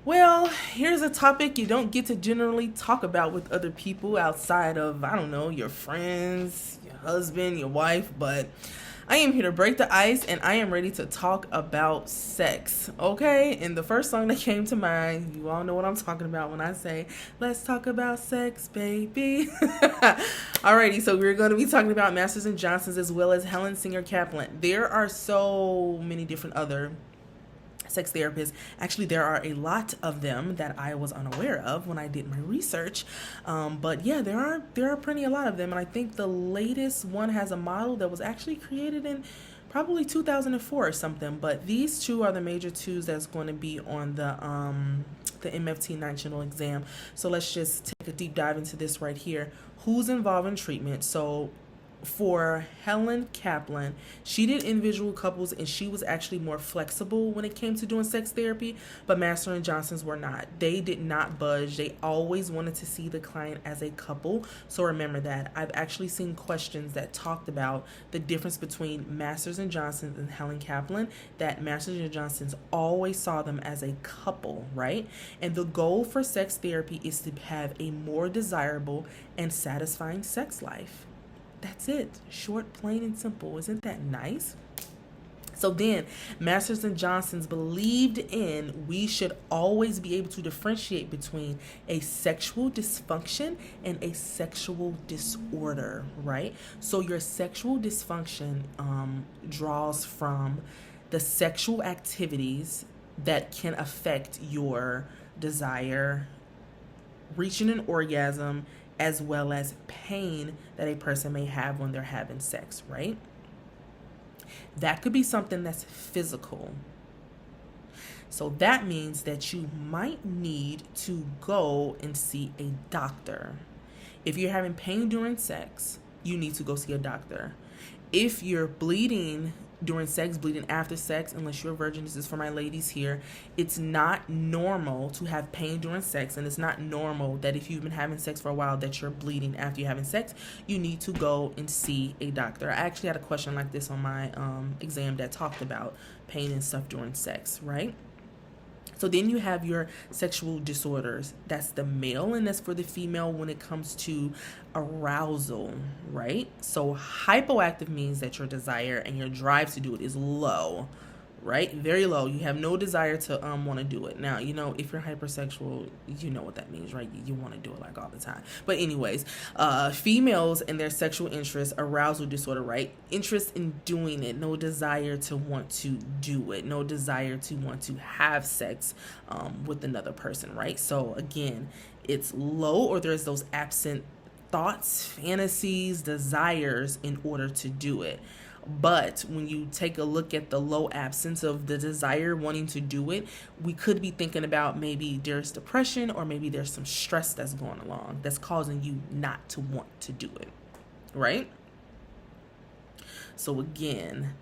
Well, here's a topic you don't get to generally talk about with other people outside of, I don't know, your friends, your husband, your wife, but I am here to break the ice and I am ready to talk about sex. Okay? And the first song that came to mind, you all know what I'm talking about when I say, let's talk about sex, baby. Alrighty, so we're going to be talking about Masters and Johnsons as well as Helen Singer Kaplan. There are so many different other sex therapists. Actually, there are a lot of them that I was unaware of when I did my research. But yeah, there are a lot of them, and I think the latest one has a model that was actually created in probably 2004 or something. But these two are the major twos that's going to be on the MFT national exam. So let's just take a deep dive into this right here. Who's involved in treatment? So for Helen Kaplan, she did individual couples and she was actually more flexible when it came to doing sex therapy, but Master and Johnson's were not. They did not budge. They always wanted to see the client as a couple. So remember that. I've actually seen questions that talked about the difference between Masters and Johnson's and Helen Kaplan, that Masters and Johnson's always saw them as a couple, right? And the goal for sex therapy is to have a more desirable and satisfying sex life. That's it. Short, plain, and simple. Isn't that nice? So then, Masters and Johnsons believed in we should always be able to differentiate between a sexual dysfunction and a sexual disorder, right? So your sexual dysfunction draws from the sexual activities that can affect your desire, reaching an orgasm, as well as pain that a person may have when they're having sex, right? That could be something that's physical. So that means that you might need to go and see a doctor. If you're having pain during sex, you need to go see a doctor. If you're bleeding during sex, bleeding after sex, unless you're a virgin, this is for my ladies here, it's not normal to have pain during sex, and it's not normal that if you've been having sex for a while that you're bleeding after you're having sex. You need to go and see a doctor. I actually had a question like this on my exam that talked about pain and stuff during sex, right? So then you have your sexual disorders. That's the male, and that's for the female when it comes to arousal, right? So hypoactive means that your desire and your drive to do it is low, right? Very low. You have no desire to want to do it. Now, if you're hypersexual, you know what that means, right? You want to do it like all the time. But anyways, females and their sexual interest, arousal disorder, right? Interest in doing it, no desire to want to do it, no desire to want to have sex with another person, right? So again, it's low, or there's those absent thoughts, fantasies, desires in order to do it. But when you take a look at the low absence of the desire wanting to do it, we could be thinking about maybe there's depression, or maybe there's some stress that's going along that's causing you not to want to do it, right? So again,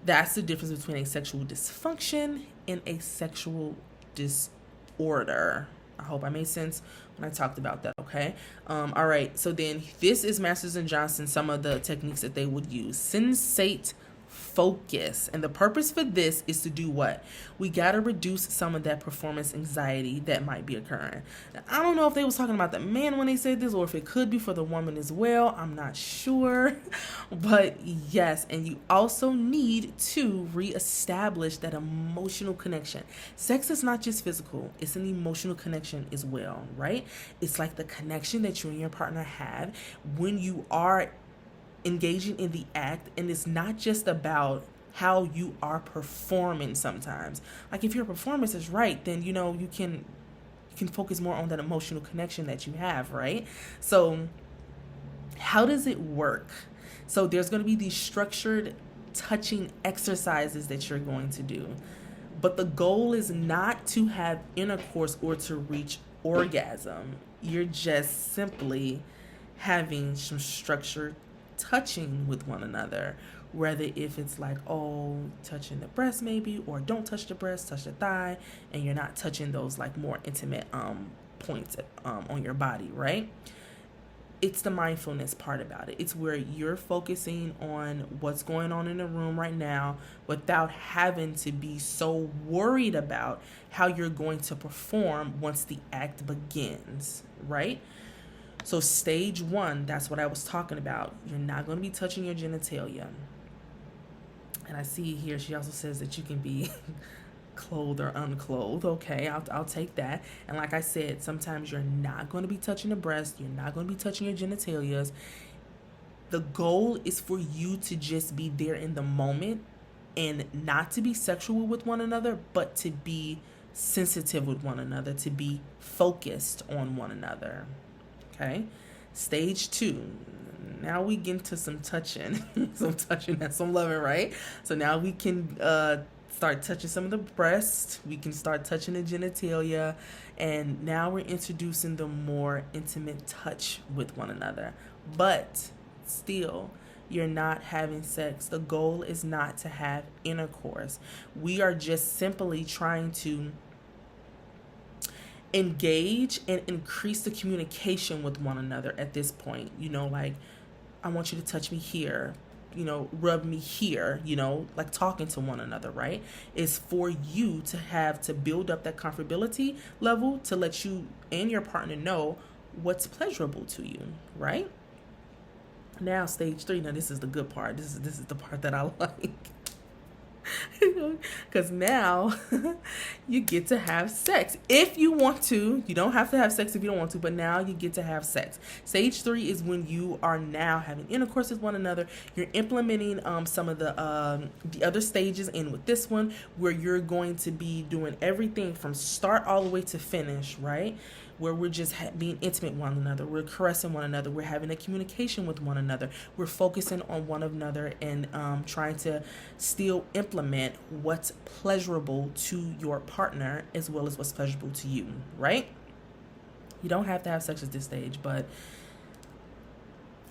that's the difference between a sexual dysfunction and a sexual disorder. I hope I made sense when I talked about that, okay? All right, so then this is Masters and Johnson, some of the techniques that they would use. Sensate focus. And the purpose for this is to do what? We got to reduce some of that performance anxiety that might be occurring. Now, I don't know if they was talking about the man when they said this, or if it could be for the woman as well. I'm not sure. But yes, and you also need to reestablish that emotional connection. Sex is not just physical, it's an emotional connection as well, right? It's like the connection that you and your partner have when you are engaging in the act, and it's not just about how you are performing sometimes. Like if your performance is right, then you can focus more on that emotional connection that you have, right? So how does it work? So there's going to be these structured touching exercises that you're going to do. But the goal is not to have intercourse or to reach orgasm. You're just simply having some structured touching with one another, whether if it's like, touching the breast maybe, or don't touch the breast, touch the thigh, and you're not touching those like more intimate points on your body, right? it's the mindfulness part about it. It's where you're focusing on what's going on in the room right now without having to be so worried about how you're going to perform once the act begins, right? So stage 1, that's what I was talking about. You're not going to be touching your genitalia. And I see here she also says that you can be clothed or unclothed. Okay, I'll take that. And like I said, sometimes you're not going to be touching the breast. You're not going to be touching your genitalias. The goal is for you to just be there in the moment and not to be sexual with one another, but to be sensitive with one another, to be focused on one another. Okay, stage 2. Now we get into some touching, and some loving, right? So now we can start touching some of the breast. We can start touching the genitalia. And now we're introducing the more intimate touch with one another. But still, you're not having sex. The goal is not to have intercourse. We are just simply trying to engage and increase the communication with one another at this point. Like, I want you to touch me here, rub me here, like talking to one another, right? Is for you to build up that comfortability level to let you and your partner know what's pleasurable to you, right? Now, stage 3, now this is the good part. This is the part that I like. Because now you get to have sex if you want to. You don't have to have sex if you don't want to, but now you get to have sex. Stage 3 is when you are now having intercourse with one another. You're implementing some of the other stages in with this one, where you're going to be doing everything from start all the way to finish, right? Where we're just being intimate with one another. We're caressing one another. We're having a communication with one another. We're focusing on one another and trying to still implement what's pleasurable to your partner as well as what's pleasurable to you, right? You don't have to have sex at this stage, but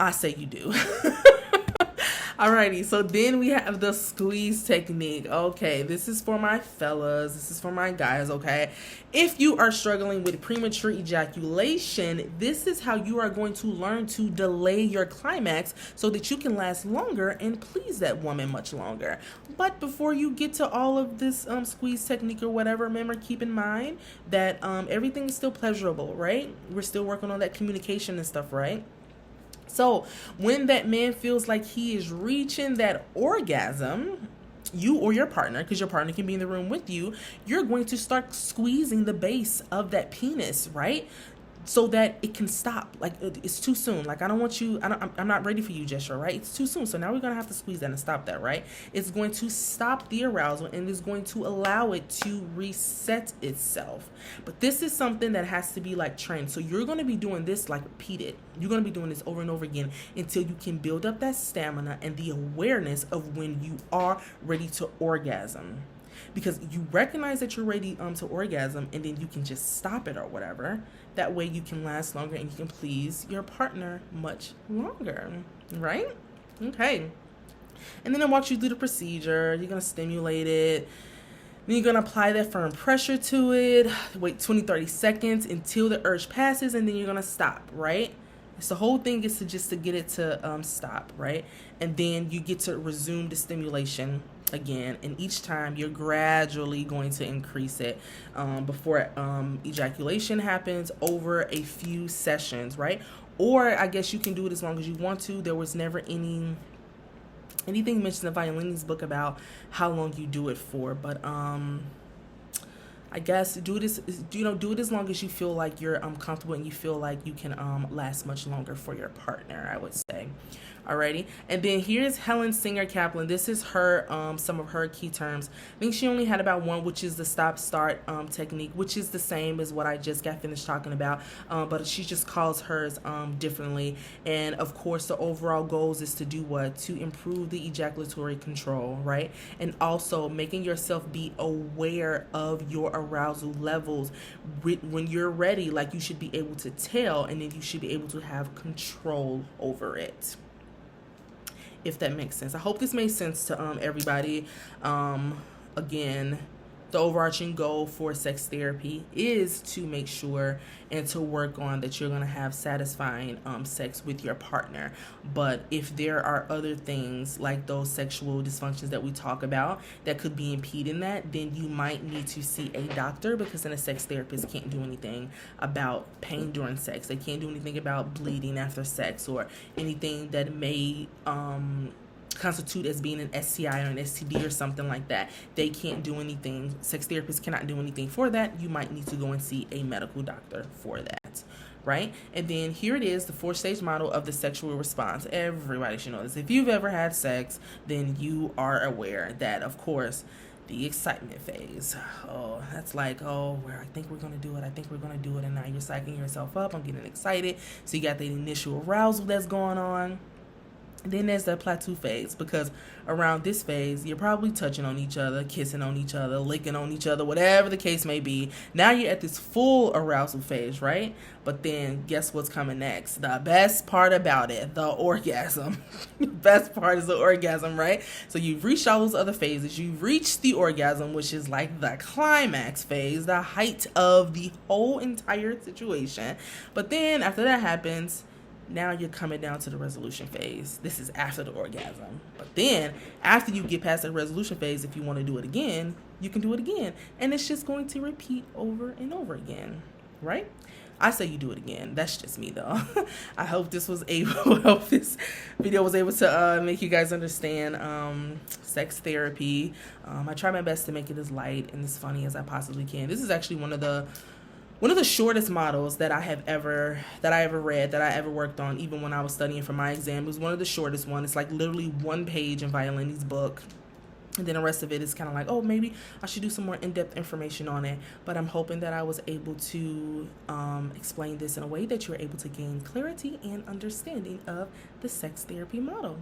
I say you do. Alrighty, so then we have the squeeze technique. Okay, this is for my fellas. This is for my guys, okay? If you are struggling with premature ejaculation, this is how you are going to learn to delay your climax so that you can last longer and please that woman much longer. But before you get to all of this squeeze technique or whatever, remember, keep in mind that everything is still pleasurable, right? We're still working on that communication and stuff, right? So when that man feels like he is reaching that orgasm, you or your partner, because your partner can be in the room with you, you're going to start squeezing the base of that penis, right? So that it can stop. Like, it's too soon. Like, I don't want you, I'm not ready for you, Jeshua, right? It's too soon. So now we're going to have to squeeze that and stop that, right? It's going to stop the arousal and it's going to allow it to reset itself. But this is something that has to be like trained. So you're going to be doing this like repeated. You're going to be doing this over and over again until you can build up that stamina and the awareness of when you are ready to orgasm. Because you recognize that you're ready to orgasm, and then you can just stop it or whatever. That way you can last longer and you can please your partner much longer, right? Okay. And then I'll walk you through the procedure. You're going to stimulate it. Then you're going to apply that firm pressure to it. Wait 20-30 seconds until the urge passes, and then you're going to stop, right? So the whole thing is to get it to stop, right? And then you get to resume the stimulation again, and each time you're gradually going to increase it before ejaculation happens over a few sessions, right? Or I guess you can do it as long as you want to. There was never anything mentioned in Volini's book about how long you do it for, but I guess do it as long as you feel like you're comfortable and you feel like you can last much longer for your partner, I would say. Alrighty, and then here's Helen Singer Kaplan. This is her some of her key terms. I think she only had about one, which is the stop-start technique, which is the same as what I just got finished talking about, but she just calls hers differently. And of course, the overall goals is to do what? To improve the ejaculatory control, right? And also making yourself be aware of your arousal levels. When you're ready, like, you should be able to tell, and then you should be able to have control over it, if that makes sense. I hope this made sense to everybody. Again, the overarching goal for sex therapy is to make sure and to work on that you're going to have satisfying sex with your partner. But if there are other things like those sexual dysfunctions that we talk about that could be impeding that, then you might need to see a doctor, because then a sex therapist can't do anything about pain during sex. They can't do anything about bleeding after sex or anything that may constitute as being an STI or an STD or something like that. They can't do anything. Sex therapists cannot do anything for that. You might need to go and see a medical doctor for that, right? And then here it is, the 4-stage model of the sexual response. Everybody should know this. If you've ever had sex, then you are aware that, of course, the excitement phase. Oh, that's like, oh, well, I think we're going to do it. I think we're going to do it. And now you're psyching yourself up. I'm getting excited. So you got the initial arousal that's going on. Then there's the plateau phase, because around this phase, you're probably touching on each other, kissing on each other, licking on each other, whatever the case may be. Now you're at this full arousal phase, right? But then guess what's coming next? The best part about it, the orgasm. The best part is the orgasm, right? So you've reached all those other phases. You've reached the orgasm, which is like the climax phase, the height of the whole entire situation. But then after that happens, now you're coming down to the resolution phase. This is after the orgasm. But then, after you get past the resolution phase, if you want to do it again, you can do it again. And it's just going to repeat over and over again, right? I say you do it again. That's just me, though. I hope this video was able to make you guys understand sex therapy. I try my best to make it as light and as funny as I possibly can. This is actually one of the shortest models that I ever read, that I ever worked on, even when I was studying for my exam. It was one of the shortest ones. It's like literally one page in Volini's book. And then the rest of it is kind of like, oh, maybe I should do some more in-depth information on it. But I'm hoping that I was able to explain this in a way that you're able to gain clarity and understanding of the sex therapy model.